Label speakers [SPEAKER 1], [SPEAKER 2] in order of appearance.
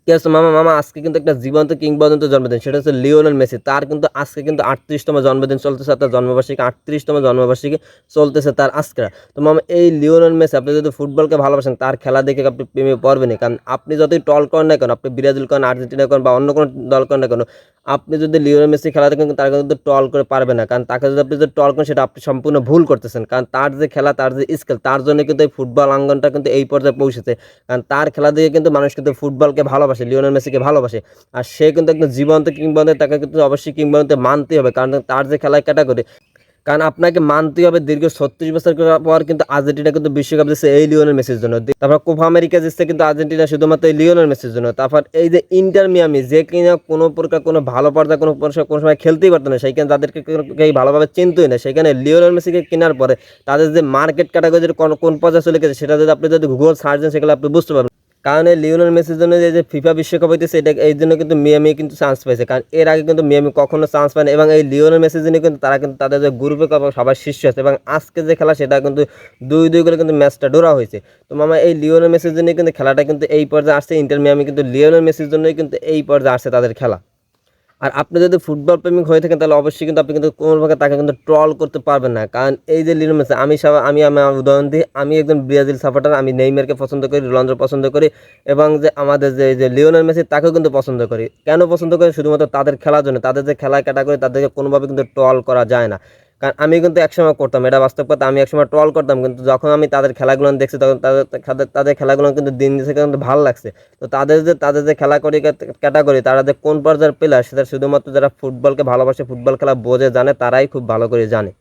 [SPEAKER 1] Yes মামা, মামা আজকে কিন্তু একটা জীবন্ত কিংবদন্তি জন্মদিন। সেটা হচ্ছে লিওনেল মেসি। তার কিন্তু আজকে কিন্তু ৩৮তম জন্মদিন চলতেছে। তার জন্মবার্ষিকী ৩৮তম জন্মবার্ষিকী চলতেছে তার আজকে। তো মামা এই লিওনেল মেসি, আপনি যদি ফুটবলকে ভালোবাসেন, তার খেলা দেখে আপনি প্রেমে পড়বেনই। কারণ আপনি যতই ট্রল করেন না কেন, আপনি ব্রাজিল করেন, আর্জেন্টিনা করেন বা অন্য কোনো দল করেন না কেন, আপনি যদি লিওনেল মেসি খেলা দেখেন, তার কিন্তু ট্রল করে পারবে না। কারণ তাকে যদি আপনি যদি ট্রল করেন, সেটা আপনি সম্পূর্ণ ভুল করতেছেন। কারণ তার যে খেলা, তার যে স্কিল, তার জন্য কিন্তু এই ফুটবল আঙ্গনটা কিন্তু এই পর্যায়ে পৌঁছেছে। কারণ তার খেলা দিয়ে কিন্তু মানুষ কিন্তু ফুটবলকে ভালোবাসে, লিওনেল মেসিকে ভালোবাসে। আর সে কিন্তু একদম জীবন্ত কিংবদন্তি, তাকে কিন্তু অবশ্যই কিংবদন্তি মানতেই হবে। কারণ তার যে খেলার ক্যাটাগরি, কারণ আপনাকে মানতেই হবে দীর্ঘ ৩৬ বছর পর কিন্তু আর্জেন্টিনা কিন্তু বিশ্বকাপ দিচ্ছে এই লিওনেল মেসির জন্য। তারপর কোপা আমেরিকা দিচ্ছে কিন্তু আর্জেন্টিনা শুধুমাত্র এই লিওনেল মেসির জন্য। তারপর এই যে ইন্টার মিয়ামি, যে কিনা কোনো প্রকার কোনো ভালো পর্যায়ে কোনো সময় খেলতেই পারতো না, সেইখানে তাদেরকে ভালোভাবে চিনতই না, সেখানে লিওনেল মেসিকে কেনার পরে তাদের যে মার্কেট ক্যাটাগরি কোন পর্যায়ে চলে গেছে, সেটা যদি আপনি যদি গুগল সার্চ দেন, সেগুলো আপনি বুঝতে পারবেন। কারণ এই লিওনেল মেসির জন্য যে ফিফা বিশ্বকাপ হইতেছে, এটা এই জন্য কিন্তু মিয়ামি কিন্তু চান্স পাইছে। কারণ এর আগে কিন্তু মিয়ামি কখনো চান্স পায় না। এবং এই লিওনেল মেসির জন্য কিন্তু তারা কিন্তু তাদের যে গ্রুপে সবার শীর্ষে আছে। এবং আজকে যে খেলা, সেটা কিন্তু ২-২ করে কিন্তু ম্যাচটা ড্র হয়েছে। তো মামা এই লিওনেল মেসির জন্য কিন্তু খেলাটা কিন্তু এই পর্যায়ে আসছে। ইন্টার মিয়ামি কিন্তু লিওনেল মেসির জন্যই কিন্তু এই পর্যায়ে আসছে তাদের খেলা। আর আপনি যদি ফুটবল প্রেমিক হয়ে থাকেন, তাহলে অবশ্যই কিন্তু আপনি কিন্তু কোনোভাবে তাকে কিন্তু ট্রল করতে পারবেন না। কারণ এই যে লিওনেল মেসি, আমি আমার উদাহরণ দিই, আমি একজন ব্রাজিল সাপোর্টার। আমি নেইমারকে পছন্দ করি, রোনালদো পছন্দ করি, এবং যে আমাদের যে লিওনেল মেসি, তাকেও কিন্তু পছন্দ করি। কেন পছন্দ করি? শুধুমাত্র তাদের খেলার জন্য। তাদের যে খেলা ক্যাটাগরি, তাদেরকে কোনোভাবে কিন্তু ট্রল করা যায় না। কারণ আমি কিন্তু একসময় করতাম, এটা বাস্তব কথা, আমি একসময় ট্রল করতাম। কিন্তু যখন আমি তাদের খেলাগুলো দেখছি, তখন তাদের খেলাগুলো কিন্তু দিন দিন কিন্তু ভালো লাগছে। তো তাদের যে খেলা ক্যাটাগরি, তারা যে কোন পর্যায়ের প্লেয়ার, সেটা শুধুমাত্র যারা ফুটবলকে ভালোবাসে, ফুটবল খেলা বোঝে, জানে, তারাই খুব ভালো করে জানে।